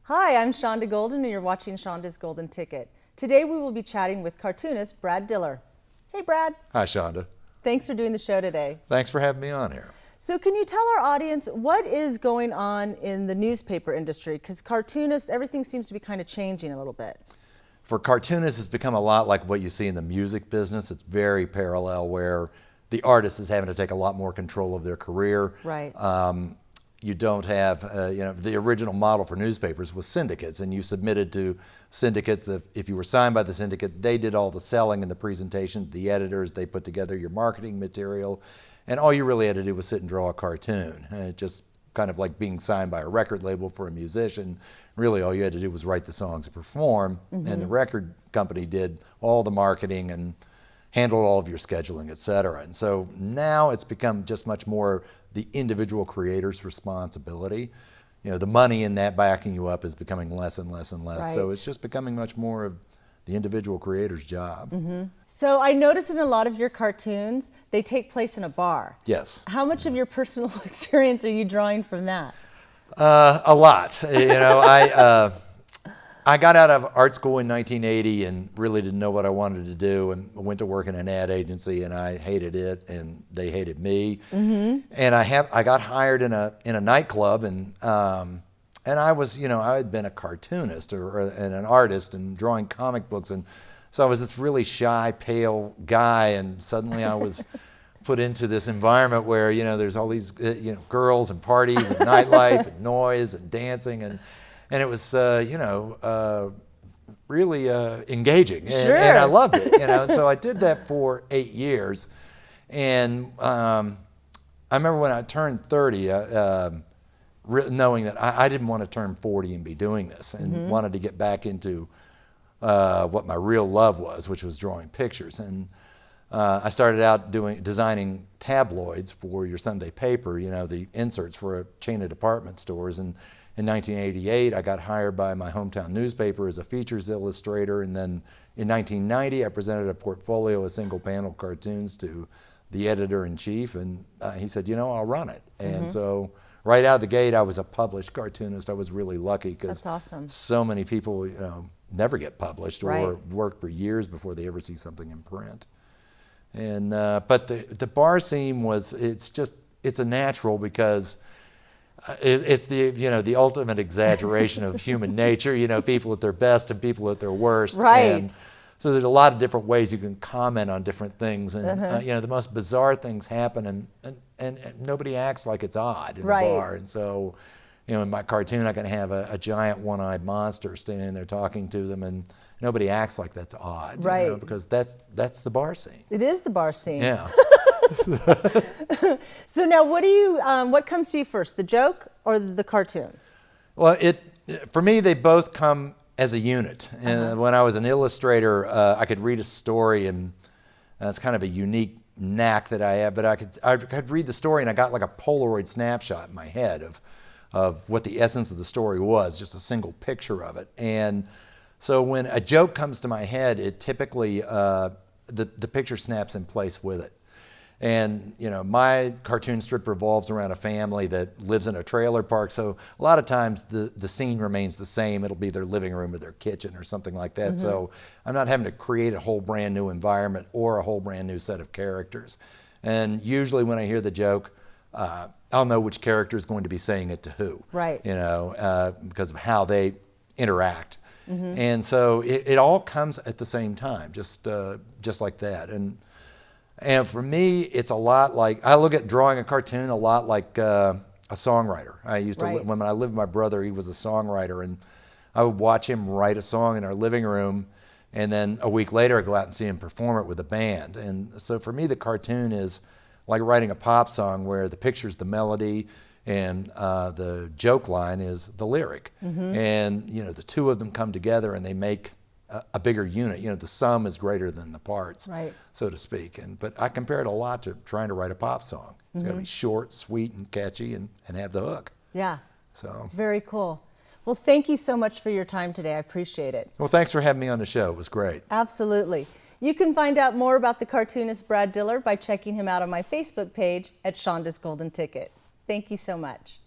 Hi, I'm Shonda Golden and you're watching Shonda's Golden Ticket. Today we will be chatting with cartoonist Brad Diller. Hey Brad. Hi Shonda. Thanks for doing the show today. Thanks for having me on here. So can you tell our audience what is going on in the newspaper industry? Because cartoonists, everything seems to be kind of changing a little bit. For cartoonists, it's become a lot like what you see in the music business. It's very parallel where the artist is having to take a lot more control of their career. Right. You don't have, the original model for newspapers was syndicates, and you submitted to syndicates that if you were signed by the syndicate, they did all the selling and the presentation. The editors, they put together your marketing material, and all you really had to do was sit and draw a cartoon. And it just kind of like being signed by a record label for a musician. Really, all you had to do was write the songs and perform, and the record company did all the marketing and handled all of your scheduling, et cetera. And so now it's become just much more the individual creator's responsibility. You know, the money in that backing you up is becoming less and less and less. Right. So it's just becoming much more of the individual creator's job. So I noticed in a lot of your cartoons, they take place in a bar. Yes. How much of your personal experience are you drawing from that? A lot. I got out of art school in 1980 and really didn't know what I wanted to do, and went to work in an ad agency, and I hated it and they hated me. And I got hired in a nightclub, and I was, I had been a cartoonist and an artist and drawing comic books, and so I was this really shy, pale guy, and suddenly I was put into this environment where there's all these girls and parties and nightlife and noise and dancing, and it was really engaging, and I loved it, and so I did that for 8 years, and I remember when I turned 30, knowing that I didn't want to turn 40 and be doing this, and wanted to get back into what my real love was, which was drawing pictures. And I started out designing tabloids for your Sunday paper, the inserts for a chain of department stores. And in 1988, I got hired by my hometown newspaper as a features illustrator. And then in 1990, I presented a portfolio of single panel cartoons to the editor-in-chief, and he said, I'll run it. And so right out of the gate, I was a published cartoonist. I was really lucky because so many people never get published or work for years before they ever see something in print. And but the bar scene it's a natural because it's the ultimate exaggeration of human nature. People at their best and people at their worst. Right. And so there's a lot of different ways you can comment on different things, and the most bizarre things happen, and nobody acts like it's odd in a bar. And so, in my cartoon, I can have a giant one-eyed monster standing there talking to them, and nobody acts like that's odd, because that's the bar scene. It is the bar scene. Yeah. So now, what comes to you first, the joke or the cartoon? Well, for me, they both come as a unit. And when I was an illustrator, I could read a story, and that's kind of a unique knack that I have. But I could read the story, and I got like a Polaroid snapshot in my head of what the essence of the story was, just a single picture of it. And so when a joke comes to my head, it typically the picture snaps in place with it. And my cartoon strip revolves around a family that lives in a trailer park, so a lot of times the scene remains the same. It'll be their living room or their kitchen or something like that. So I'm not having to create a whole brand new environment or a whole brand new set of characters. And usually when I hear the joke, I'll know which character is going to be saying it to who. Right. Because of how they interact. And so it all comes at the same time, just like that. And for me, it's a lot like, I look at drawing a cartoon a lot like a songwriter. I used to, when I lived with my brother, he was a songwriter, and I would watch him write a song in our living room, and then a week later I'd go out and see him perform it with a band. And so for me, the cartoon is like writing a pop song where the picture's the melody and the joke line is the lyric. And the two of them come together and they make a bigger unit. The sum is greater than the parts, so to speak. But I compare it a lot to trying to write a pop song. It's got to be short, sweet, and catchy, and have the hook. Yeah. So very cool. Well, thank you so much for your time today. I appreciate it. Well, thanks for having me on the show. It was great. Absolutely. You can find out more about the cartoonist Brad Diller by checking him out on my Facebook page at Shonda's Golden Ticket. Thank you so much.